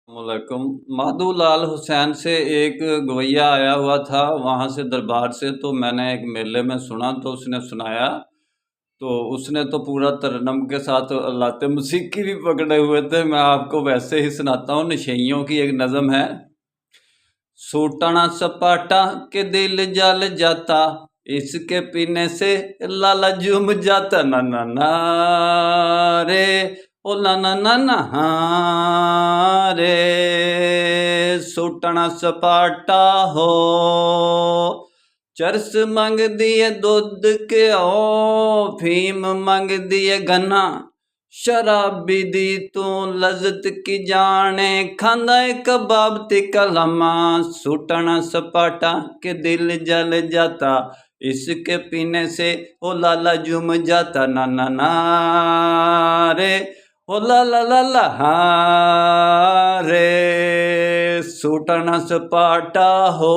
वालेकुम। माधोलाल हुसैन से एक गवैया आया हुआ था वहाँ से दरबार से, तो मैंने एक मेले में सुना तो उसने सुनाया। तो उसने तो पूरा तरन्नम के साथ लाते मौसीकी भी पकड़े हुए थे। मैं आपको वैसे ही सुनाता हूँ। नशेइयों की एक नज़म है। सूटना सपाटा के दिल जल जाता, इसके पीने से लाला झूम जाता। ना ना ना रे, ओ ना ना ना ना हाँ रे। सूटना सपाटा हो, चरस मंग दिए दूध के ओ, फीम मंग दिए गन्ना। शराबी दी तू लज़त की जाने, खांदा कबाब ती कलमा। सूटना सपाटा के दिल जल जाता, इसके पीने से ओ लाला झूम जाता। ना ना ना रे, ओ ला ला ला ला हाँ रे। सूटना सपाटा हो।